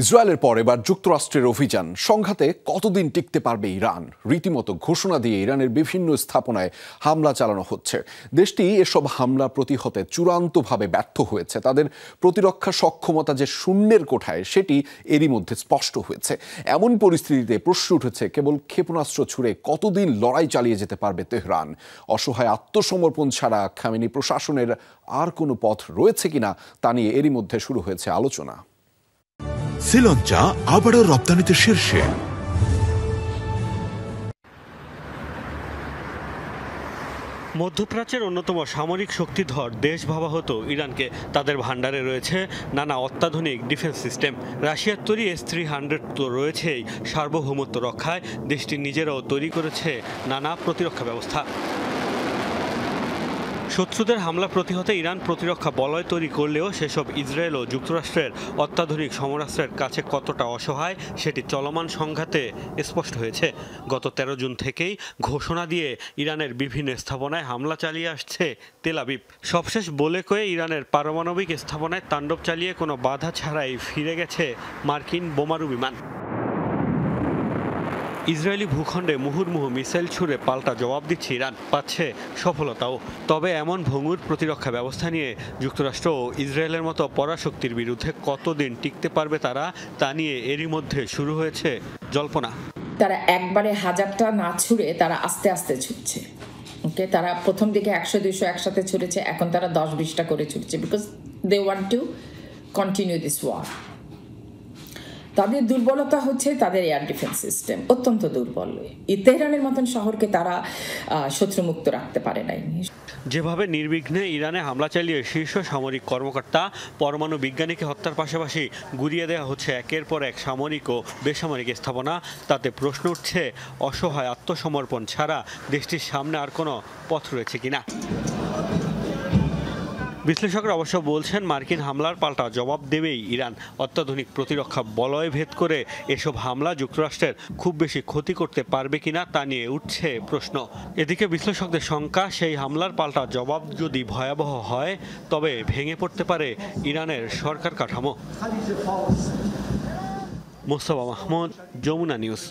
ইসরায়েলের পর এবার যুক্তরাষ্ট্রের অভিযান সংঘাতে কতদিন টিকতে পারবে ইরান রীতিমতো ঘোষণা দিয়ে ইরানের বিভিন্ন স্থাপনায় হামলা চালানো হচ্ছে। দেশটি এসব হামলা প্রতিহতে চূড়ান্তভাবে ব্যর্থ হয়েছে। তাদের প্রতিরক্ষা সক্ষমতা যে শূন্যের কোঠায় সেটি এরই মধ্যে স্পষ্ট হয়েছে। এমন পরিস্থিতিতে প্রশ্ন উঠেছে, কেবল ক্ষেপণাস্ত্র ছুড়ে কতদিন লড়াই চালিয়ে যেতে পারবে তেহরান? অসহায় আত্মসমর্পণ ছাড়া খামেনি প্রশাসনের আর কোনো পথ রয়েছে কিনা তা নিয়ে এরই মধ্যে শুরু হয়েছে আলোচনা। শ্রীলঙ্কা আবারও রপ্তানিতে শীর্ষে। মধ্যপ্রাচ্যের অন্যতম সামরিক শক্তিধর দেশ ভাবা হতো ইরানকে। তাদের ভান্ডারে রয়েছে নানা অত্যাধুনিক ডিফেন্স সিস্টেম। রাশিয়ার তৈরি S-300 তো রয়েছেই, সার্বভৌমত্ব রক্ষায় দেশটি নিজেরাও তৈরি করেছে নানা প্রতিরক্ষা ব্যবস্থা। শত্রুদের হামলা প্রতিহতে ইরান প্রতিরক্ষা বলয় তৈরি করলেও সেসব ইসরায়েল ও যুক্তরাষ্ট্রের অত্যাধুনিক সমরাস্ত্রের কাছে কতটা অসহায় সেটি চলমান সংঘাতে স্পষ্ট হয়েছে। গত 13 জুন থেকেই ঘোষণা দিয়ে ইরানের বিভিন্ন স্থাপনায় হামলা চালিয়ে আসছে তেল আবিব। সবশেষ বলে কয়ে ইরানের পারমাণবিক স্থাপনায় তাণ্ডব চালিয়ে কোনো বাধা ছাড়াই ফিরে গেছে মার্কিন বোমারু বিমান। ইসরায়েলি ভূখণ্ডে মুহুর্মুহু মিসাইল ছুড়ে পাল্টা জবাব দিচ্ছে ইরান, পাচ্ছে সফলতাও। তবে এমন ভঙ্গুর প্রতিরক্ষা ব্যবস্থা নিয়ে যুক্তরাষ্ট্র ও ইসরায়েলের মতো পরাশক্তির বিরুদ্ধে কতদিন টিকতে পারবে তা নিয়ে এরই মধ্যে শুরু হয়েছে জল্পনা। তারা একবারে হাজারটা না ছুড়ে তারা আস্তে আস্তে ছুটছে। ওকে, তারা প্রথম দিকে 100-200 একসাথে ছুড়েছে, এখন তারা 10-20টা করে ছুটছে, because they want to continue this war. তাদের দুর্বলতা হচ্ছে তাদের এয়ার ডিফেন্স সিস্টেম অত্যন্ত দুর্বল। তেহরানের মতন শহরকে তারা শত্রুমুক্ত রাখতে পারে নাই। যেভাবে নির্বিঘ্নে ইরানে হামলা চালিয়ে শীর্ষ সামরিক কর্মকর্তা, পরমাণু বিজ্ঞানীকে হত্যার পাশাপাশি গুড়িয়ে দেওয়া হচ্ছে একের পর এক সামরিক ও বেসামরিক স্থাপনা, তাতে প্রশ্ন উঠছে অসহায় আত্মসমর্পণ ছাড়া দেশটির সামনে আর কোনো পথ রয়েছে কিনা। বিশ্লেষকরা অবশ্য বলছেন, মার্কিন হামলার পাল্টা জবাব দেবেই ইরান। অত্যাধুনিক প্রতিরক্ষা বলয় ভেদ করে এসব হামলা যুক্তরাষ্ট্রের খুব বেশি ক্ষতি করতে পারবে কিনা তা নিয়ে উঠছে প্রশ্ন। এদিকে বিশ্লেষকদের শঙ্কা, সেই হামলার পাল্টা জবাব যদি ভয়াবহ হয় তবে ভেঙে পড়তে পারে ইরানের সরকার কাঠামো। মোস্তফা মাহমুদ, যমুনা নিউজ।